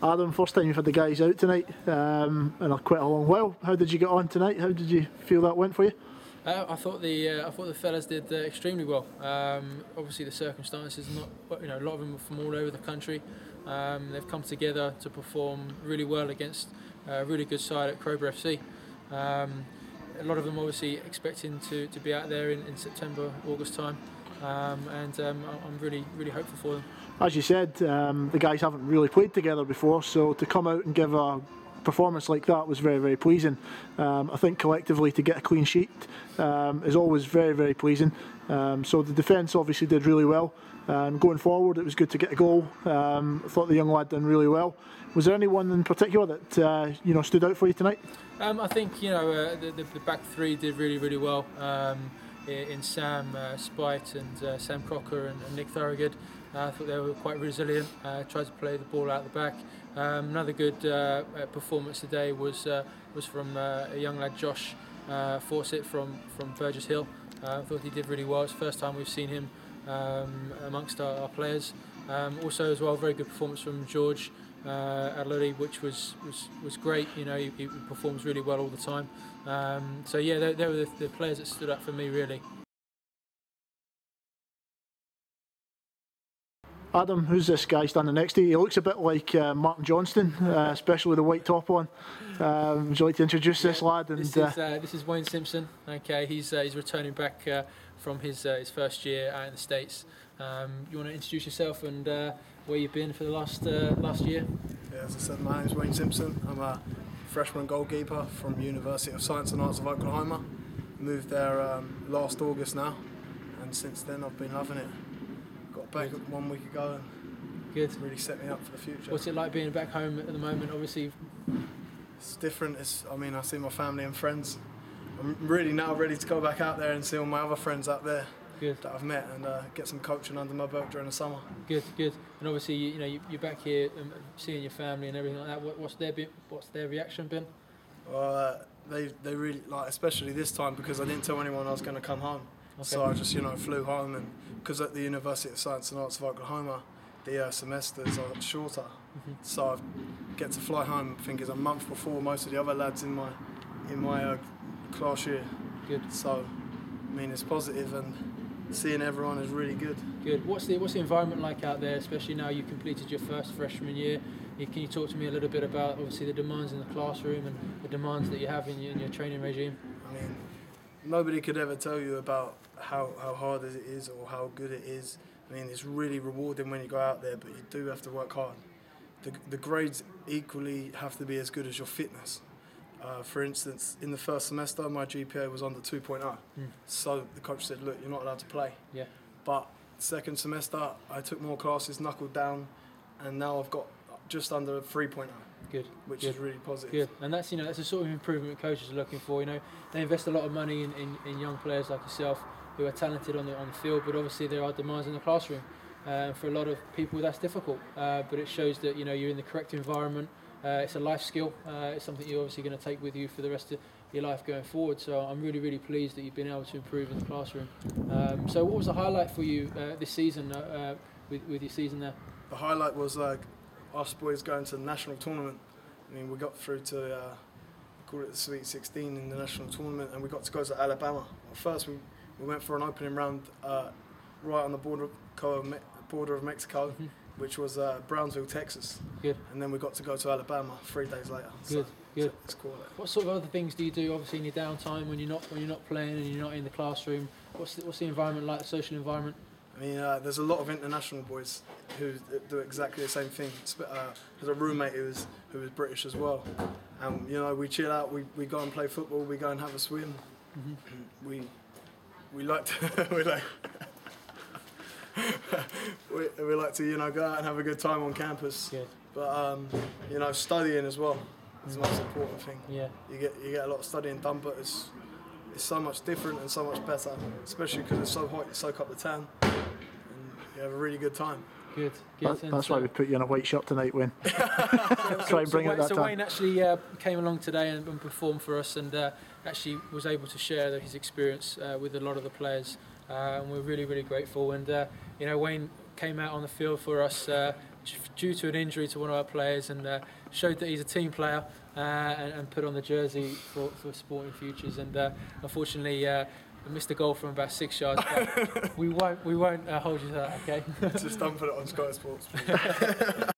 Adam, first time you've had the guys out tonight in quite a long while. How did you get on tonight? How did you feel that went for you? I thought the fellas did extremely well. Obviously, the circumstances, a lot of them are from all over the country. They've come together to perform really well against a really good side at Crowborough FC. A lot of them obviously expecting to be out there in September, August time, and I'm really hopeful for them. As you said, the guys haven't really played together before, so to come out and give a performance like that was very, very pleasing. I think collectively to get a clean sheet is always very, very pleasing. So the defence obviously did really well. Going forward, it was good to get a goal. I thought the young lad done really well. Was there anyone in particular that stood out for you tonight? I think the back three did really well. In Sam Spite and Sam Crocker and Nick Thorogood. I thought they were quite resilient, tried to play the ball out the back. Another good performance today was from a young lad, Josh Fawcett from Burgess Hill. I thought he did really well. It's the first time we've seen him amongst our players. Also as well, very good performance from George Adlodi, which was great. He performs really well all the time. So yeah, they were the players that stood up for me really. Adam, who's this guy standing next to you? He looks a bit like Martin Johnston, especially with the white top on. Would you like to introduce this lad? This is Wayne Simpson. Okay, he's returning back from his first year out in the States. You want to introduce yourself and where you've been for the last year? Yeah, as I said, my name is Wayne Simpson. I'm a freshman goalkeeper from University of Science and Arts of Oklahoma. Moved there last August now, and since then I've been loving it. Got back 1 week ago and good. Really set me up for the future. What's it like being back home at the moment? Obviously, it's different. I see my family and friends. I'm really now ready to go back out there and see all my other friends out there. Good. That I've met and get some coaching under my belt during the summer. Good. And obviously, you're back here and seeing your family and everything like that. What's their reaction been? They really like, especially this time because I didn't tell anyone I was going to come home. Okay. So I just flew home, and because at the University of Science and Arts of Oklahoma, the semesters are shorter, so I get to fly home. I think it's a month before most of the other lads in my class year. Good. So it's positive and seeing everyone is really good. Good. What's the environment like out there, especially now you've completed your first freshman year? Can you talk to me a little bit about obviously the demands in the classroom and the demands that you have in your training regime? Nobody could ever tell you about how hard it is or how good it is. It's really rewarding when you go out there, but you do have to work hard. The grades equally have to be as good as your fitness. For instance, in the first semester, my GPA was under 2.0. So the coach said, look, you're not allowed to play. Yeah. But second semester, I took more classes, knuckled down, and now I've got just under 3.0. Good. Which is really positive. Good. And that's that's the sort of improvement coaches are looking for. They invest a lot of money in young players like yourself who are talented on the field, but obviously there are demands in the classroom. For a lot of people, that's difficult. But it shows that you're in the correct environment. It's a life skill. It's something you're obviously going to take with you for the rest of your life going forward. So I'm really pleased that you've been able to improve in the classroom. So what was the highlight for you this season with your season there? The highlight was us boys going to the national tournament. We got through to call it the Sweet 16 in the national tournament, and we got to go to Alabama. First, we went for an opening round right on the border of Mexico, which was Brownsville, Texas. Good. And then we got to go to Alabama 3 days later. Good. It's cool. What sort of other things do you do? Obviously, in your downtime when you're not playing and you're not in the classroom. What's the environment like? The social environment? There's a lot of international boys who do exactly the same thing. There's a roommate who was British as well, and we chill out. We go and play football. We go and have a swim. We like to we like to go out and have a good time on campus. Good. But studying as well is the most important thing. Yeah. You get a lot of studying done, but it's so much different and so much better, especially because it's so hot. You soak up the tan, and you have a really good time. Good. That's why we put you in a white shirt tonight, Wayne. Try and bring out that tan. So Wayne actually came along today and performed for us, and actually was able to share his experience with a lot of the players, and we're really grateful. And Wayne came out on the field for us due to an injury to one of our players, and showed that he's a team player and put on the jersey for Sporting Futures. And unfortunately, I missed a goal from about 6 yards. But we won't hold you to that, okay? Just don't put it on Sky Sports, please.